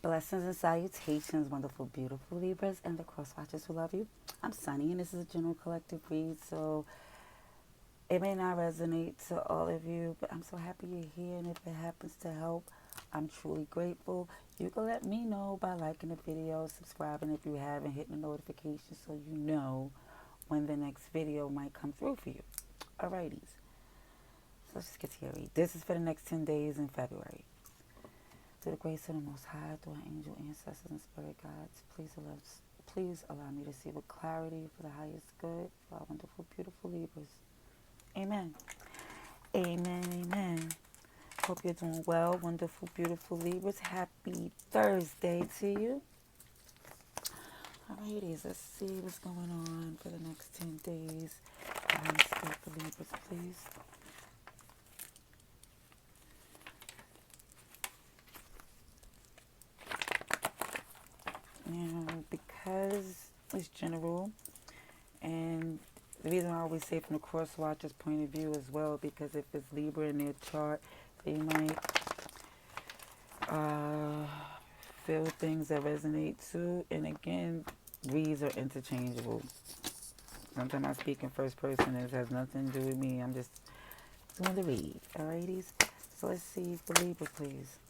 Blessings and salutations, wonderful, beautiful Libras and the cross watchers who love you. I'm Sunny, and this is a general collective read, so it may not resonate to all of you, but I'm so happy you're here, and if it happens to help, I'm truly grateful. You can let me know by liking the video, subscribing if you haven't, hitting the notification so you know when the next video might come through for you. Alrighties, so let's just get to your read. This is for the next 10 days in February. Through the grace of the Most High, through our angel ancestors and spirit guides, please allow me to see with clarity for the highest good for our wonderful, beautiful Libras. Amen. Amen, amen. Hope you're doing well, wonderful, beautiful Libras. Happy Thursday to you. Alrighty, let's see what's going on for the next 10 days. Highest good for Libras, please. Now, because it's general, and the reason I always say from the cross watcher's point of view as well, because if it's Libra in their chart, they might feel things that resonate too. And again, reads are interchangeable. Sometimes I speak in first person, it has nothing to do with me. I'm just doing the read. Alrighties? So let's see for Libra, please.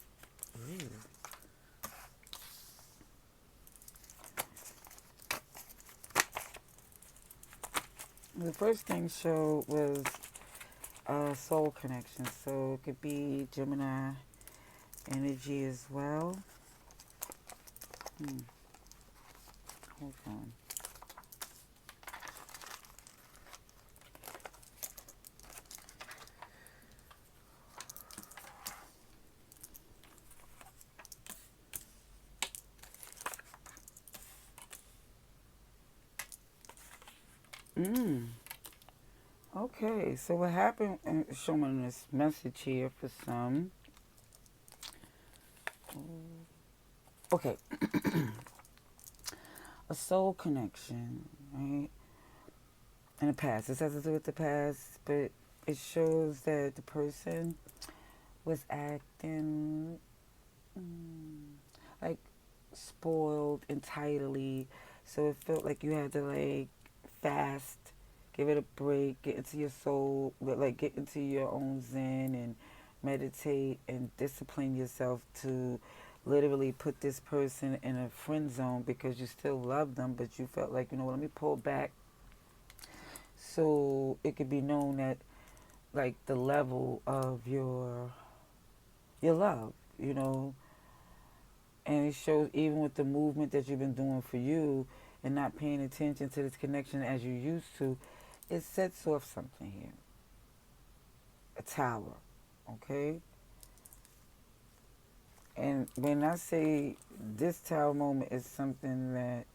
Ooh. The first thing showed was soul connection. So it could be Gemini energy as well. Hold on. Okay, so what happened, showing this message here for some. Okay. A soul connection, right? In the past. This has to do with the past, but it shows that the person was acting like spoiled, entitled. So it felt like you had to like fast, give it a break, get into your soul, like get into your own zen and meditate and discipline yourself to literally put this person in a friend zone because you still love them, but you felt like, you know what, let me pull back so it could be known that like the level of your love, you know. And it shows even with the movement that you've been doing for you and not paying attention to this connection as you used to, it sets off something here. A tower, okay? And when I say this tower moment is something that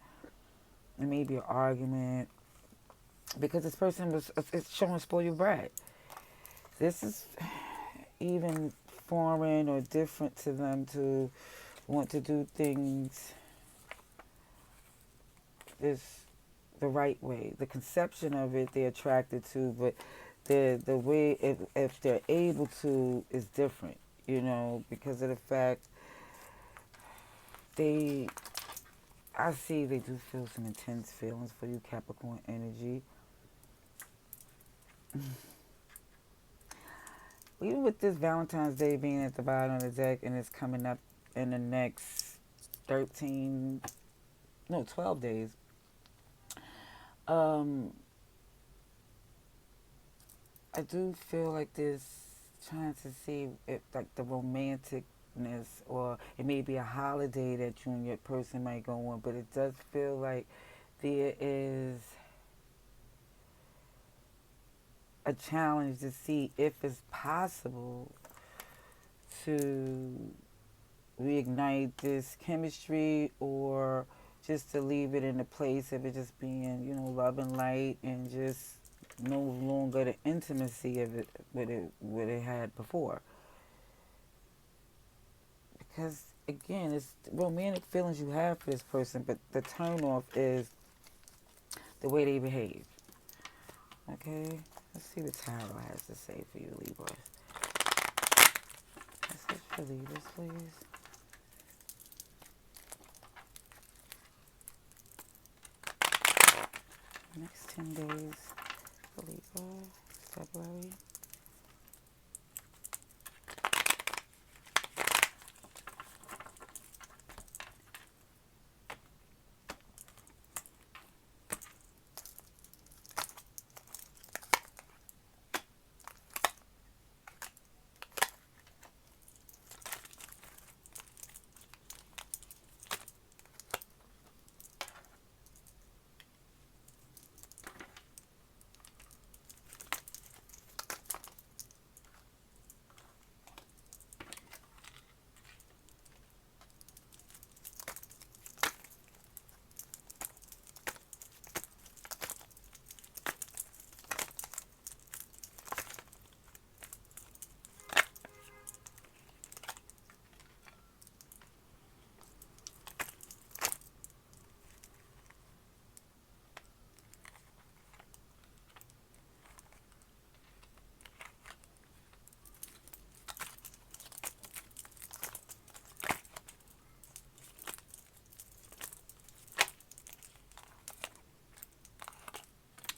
it may be an argument, because this person was, it's showing spoiled brat. This is even foreign or different to them to want to do things this the right way. The conception of it they're attracted to, but the way if they're able to is different, you know, because of the fact I see they do feel some intense feelings for you, Capricorn energy. Even with this Valentine's Day being at the bottom of the deck and it's coming up in the next 12 days, I do feel like this trying to see if like the romanticness, or it may be a holiday that you and your person might go on, but it does feel like there is a challenge to see if it's possible to reignite this chemistry, or just to leave it in the place of it just being, you know, love and light, and just no longer the intimacy of it what it had before. Because again, it's romantic feelings you have for this person, but the turn off is the way they behave. Okay, let's see what Tarot has to say for you, Libras. Message for Libras, please. 10 days for Libra, February.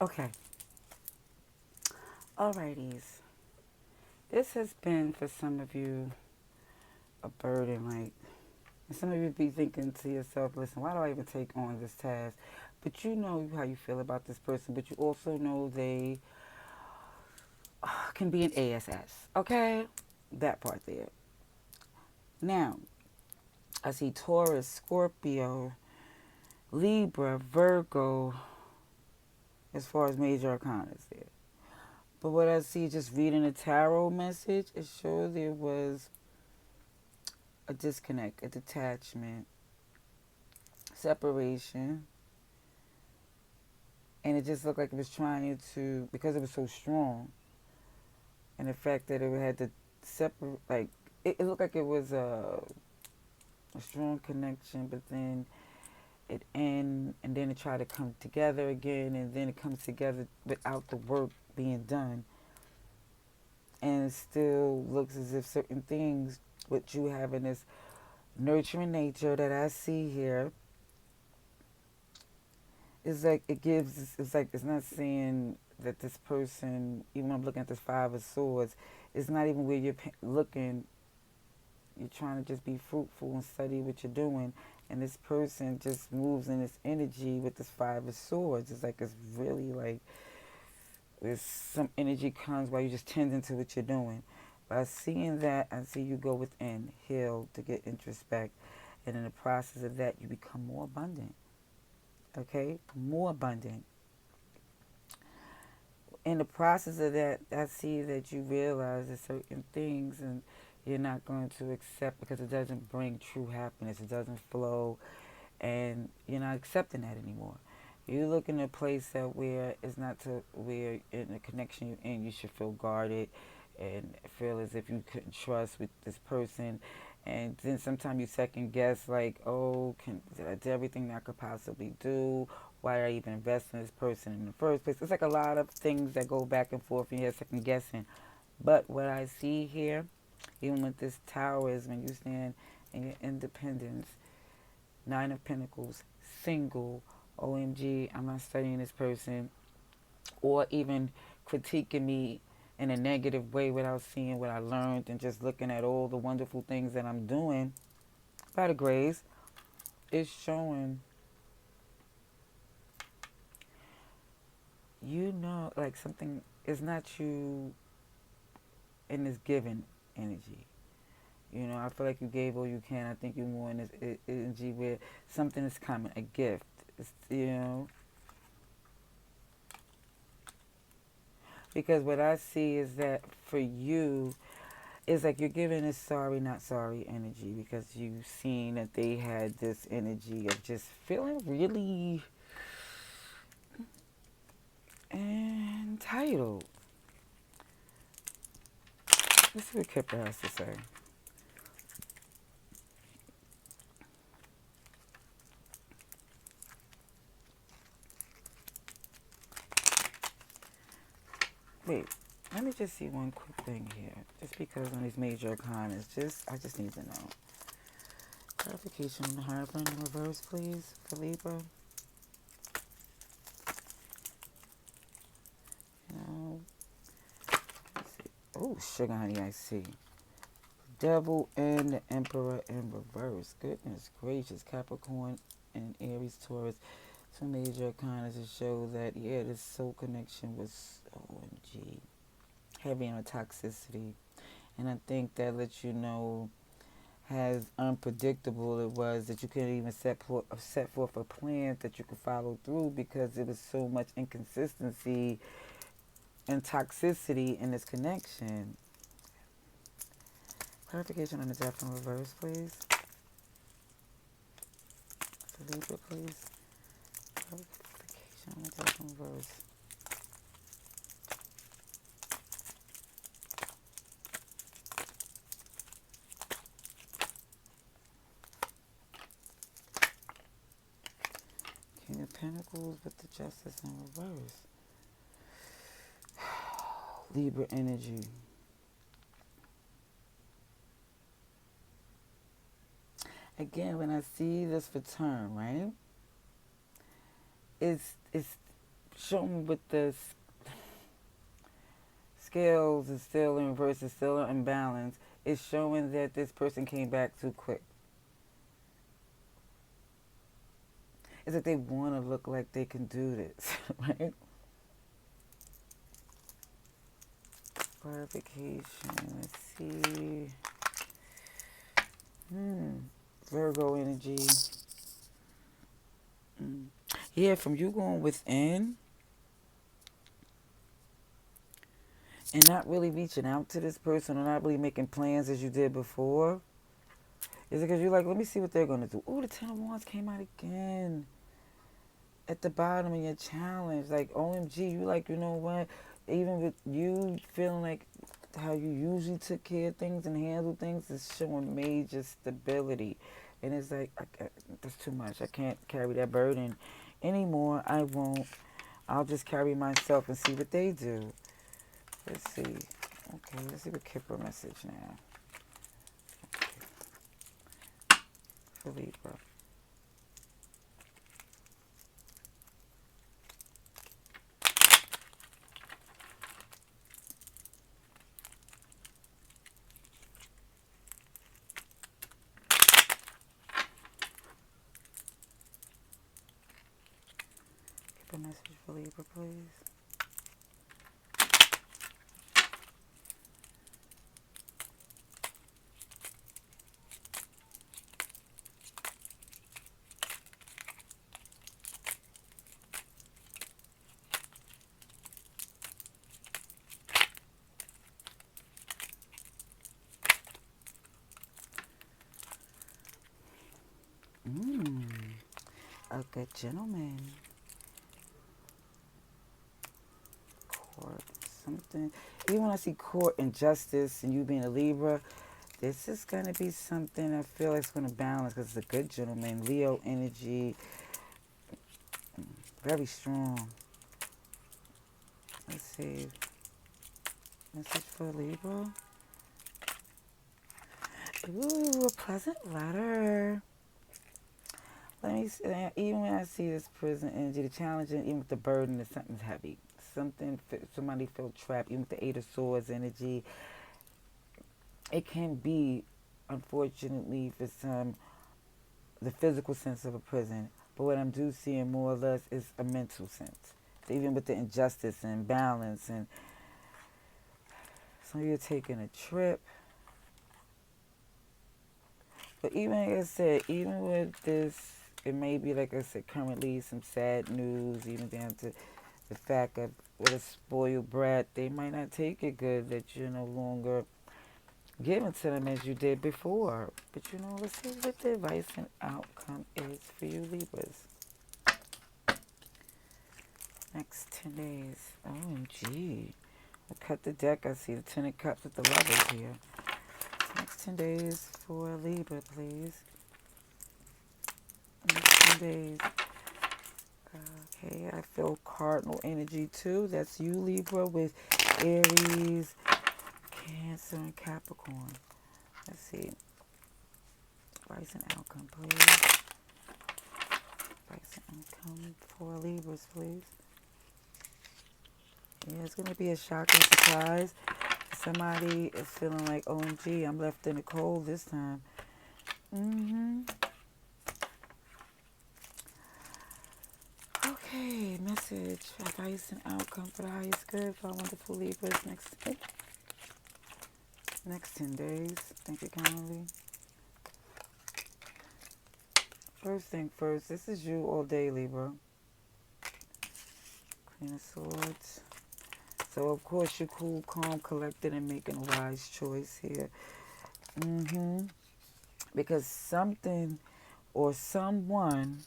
Okay. Alrighties. This has been for some of you a burden, like, and some of you be thinking to yourself, listen, why do I even take on this task? But you know how you feel about this person, but you also know they can be an ASS, okay? That part there. Now, I see Taurus, Scorpio, Libra, Virgo, as far as major arcana there. But what I see just reading the tarot message, it shows there was a disconnect, a detachment, separation, and it just looked like it was trying to, because it was so strong, and the fact that it had to separate, like, it looked like it was a strong connection, but then it end, and then it tried to come together again, and then it comes together without the work being done, and it still looks as if certain things, what you have in this nurturing nature that I see here, is like it gives, it's like it's not saying that this person, even when I'm looking at this Five of Swords, it's not even where you're looking. You're trying to just be fruitful and study what you're doing, and this person just moves in this energy with this Five of Swords. It's like it's really like there's some energy comes while you just tend into what you're doing. By seeing that, I see you go within, heal, to get introspect, and in the process of that, you become more abundant. Okay, more abundant. In the process of that, I see that you realize that certain things and you're not going to accept because it doesn't bring true happiness. It doesn't flow, and you're not accepting that anymore. You look in a place that where it's not to where in the connection you're in, you should feel guarded and feel as if you couldn't trust with this person. And then sometimes you second guess, like, oh, did I do everything that I could possibly do? Why did I even invest in this person in the first place? It's like a lot of things that go back and forth, and you're second guessing. But what I see here, even with this tower, is when you stand in your independence, Nine of Pentacles, single, OMG, I'm not studying this person, or even critiquing me in a negative way without seeing what I learned and just looking at all the wonderful things that I'm doing by the grace, is showing, you know, like something is not you in this giving energy. You know, I feel like you gave all you can. I think you're more in this energy where something is coming, a gift. It's, you know, because what I see is that for you, it's like you're giving this sorry, not sorry energy because you've seen that they had this energy of just feeling really entitled. Let's see what Kipper has to say. Wait, let me just see one quick thing here. Just because on these major arcanas, I just need to know. Clarification on the Hierophant in reverse, please, for Libra. Oh, sugar honey, I see. Devil and the Emperor in reverse. Goodness gracious. Capricorn and Aries, Taurus. Some major arcana to show that, yeah, this soul connection was, OMG, heavy on toxicity. And I think that lets you know how unpredictable it was, that you couldn't even set forth a plan that you could follow through, because there was so much inconsistency and toxicity in this connection. Clarification on the death in reverse, please. For Libra, please. Clarification on the death in reverse. King of Pentacles with the Justice in reverse. Libra energy. Again, when I see this return, right? It's showing with the scales is still in reverse, is still in balance. It's showing that this person came back too quick. It's like they want to look like they can do this, right? Clarification. Let's see. Virgo energy. Yeah, from you going within and not really reaching out to this person, or not really making plans as you did before. Is it because you're like, let me see what they're going to do? Oh, the Ten of Wands came out again at the bottom of your challenge. Like, OMG, you like, you know what? Even with you feeling like how you usually took care of things and handled things is showing major stability. And it's like, that's too much. I can't carry that burden anymore. I won't. I'll just carry myself and see what they do. Let's see. Okay, let's see what Kipper message now. For Libra. Kipper message for Libra, please. A good gentleman. Court. Something. Even when I see court and justice and you being a Libra, this is going to be something I feel like it's going to balance, because it's a good gentleman. Leo energy. Very strong. Let's see. Message for Libra. Ooh, a pleasant letter. Let me see, even when I see this prison energy, the challenge, and even with the burden, is something's heavy. Somebody feel trapped. Even with the Eight of Swords energy, it can be, unfortunately, for some, the physical sense of a prison. But what I'm do seeing more or less is a mental sense. So even with the injustice and balance, and some of you are taking a trip. But even like I said, even with this, it may be, like I said, currently some sad news, even down to the fact of with a spoiled brat, they might not take it good that you're no longer giving to them as you did before. But let's see what the advice and outcome is for you, Libras. Next 10 days. OMG. We'll cut the deck. I see the Ten of Cups with the Lovers here. Next 10 days for Libra, please. Next 10 days. Okay, I feel cardinal energy too. That's you, Libra, with Aries, Cancer, and Capricorn. Let's see. Advice and outcome, please. Advice and outcome for Libras, please. Yeah, it's going to be a shocking surprise. Somebody is feeling like, OMG, I'm left in the cold this time. Okay, message, advice, and outcome for the highest good for our wonderful Libras next 10 days. Thank you kindly. First thing first, this is you all day, Libra. Queen of Swords. So, of course, you're cool, calm, collected, and making a wise choice here. Because something or someone,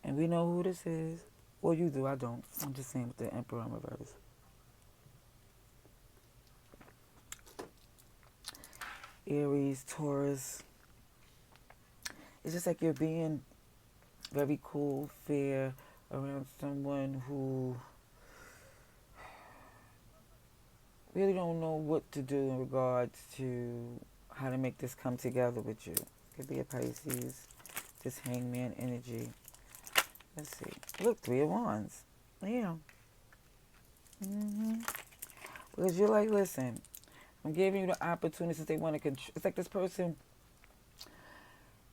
and we know who this is. Well, you do, I don't. I'm just saying with the Emperor in reverse. Aries, Taurus. It's just like you're being very cool, fair around someone who really don't know what to do in regards to how to make this come together with you. Could be a Pisces, this hangman energy. Let's see. Look, 3 of Wands. Yeah. Because you're like, listen, I'm giving you the opportunity since they want to control. It's like this person,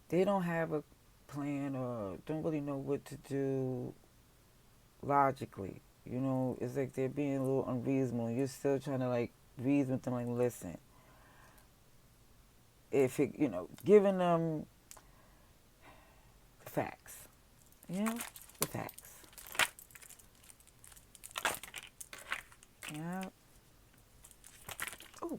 they don't have a plan or don't really know what to do logically. You know, it's like they're being a little unreasonable. You're still trying to like reason with them, like, listen. If it, giving them the facts. The facts. Yeah. Oh.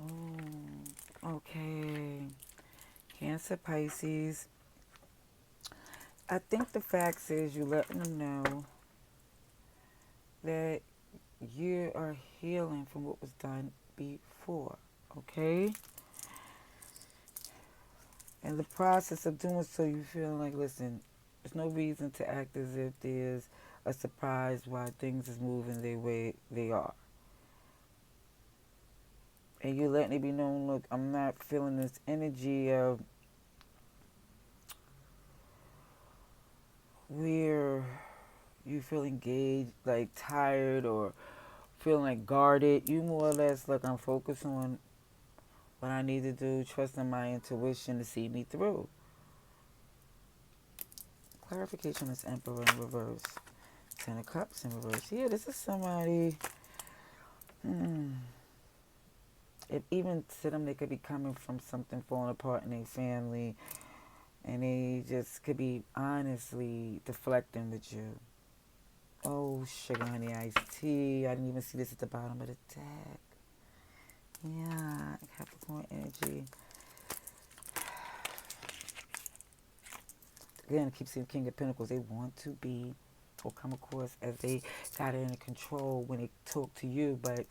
Oh. Okay. Cancer, Pisces. I think the facts is you letting them know that you are healing from what was done before, okay? In the process of doing so, you feel like, listen, there's no reason to act as if there's a surprise why things is moving the way they are. And you're letting it be known, look, I'm not feeling this energy of where you feel engaged, like tired or feeling like guarded. You more or less, look, I'm focused on what I need to do, trusting my intuition to see me through. Clarification is Emperor in reverse. 10 of Cups in reverse. Yeah, this is somebody, if even to them, they could be coming from something falling apart in their family, and they just could be honestly deflecting with you. Oh, sugar, honey, iced tea. I didn't even see this at the bottom of the deck. Yeah, Capricorn energy. Again, I keep seeing King of Pentacles. They want to be or come across as they got it in control when they talk to you, but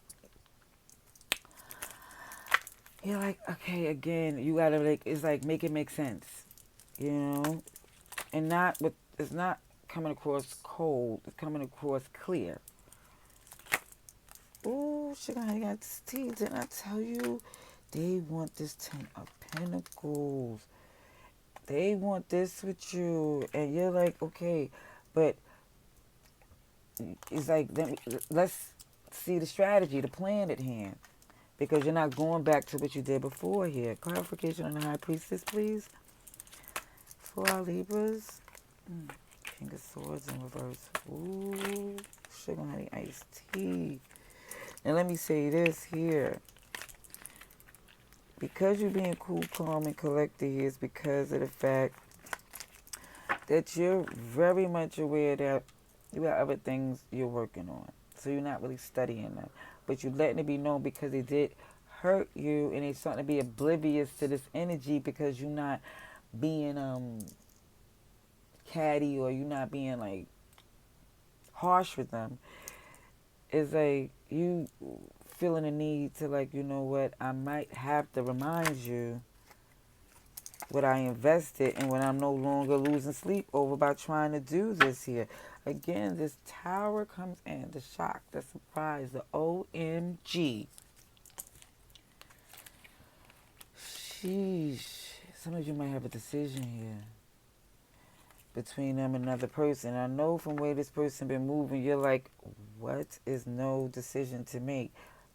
you're like, okay, again, you gotta like, it's like make it make sense, and not with, it's not coming across cold, it's coming across clear. Ooh, sugar, honey, got this tea. Didn't I tell you? They want this 10 of Pentacles. They want this with you, and you're like, okay, but it's like, let's see the strategy, the plan at hand, because you're not going back to what you did before here. Clarification on the High Priestess, please, for our Libras. King of Swords in reverse. Ooh, sugar, honey, iced tea. And let me say this here. Because you're being cool, calm, and collected here is because of the fact that you're very much aware that you have other things you're working on. So you're not really studying them. But you're letting it be known because they did hurt you, and they're starting to be oblivious to this energy because you're not being catty, or you're not being like harsh with them. It's like you feeling a need to, like, you know what, I might have to remind you what I invested and when I'm no longer losing sleep over by trying to do this here. Again, this Tower comes in, the shock, the surprise, the OMG. Sheesh. Some of you might have a decision here. between them and another person. I know from where this person been moving, you're like, what is no decision to make?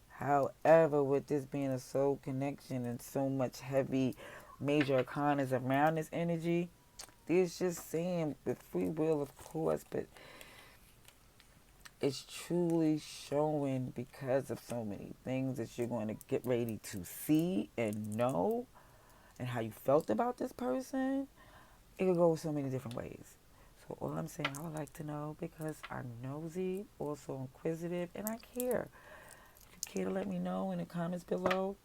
However, with this being a soul connection and so much heavy major arcanas around this energy, there's just saying with free will, of course, but it's truly showing because of so many things that you're going to get ready to see and know and how you felt about this person. It could go so many different ways. So all I'm saying, I would like to know because I'm nosy, also inquisitive, and I care. If you care to let me know in the comments below,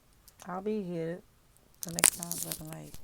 I'll be here. Till next time, love and light.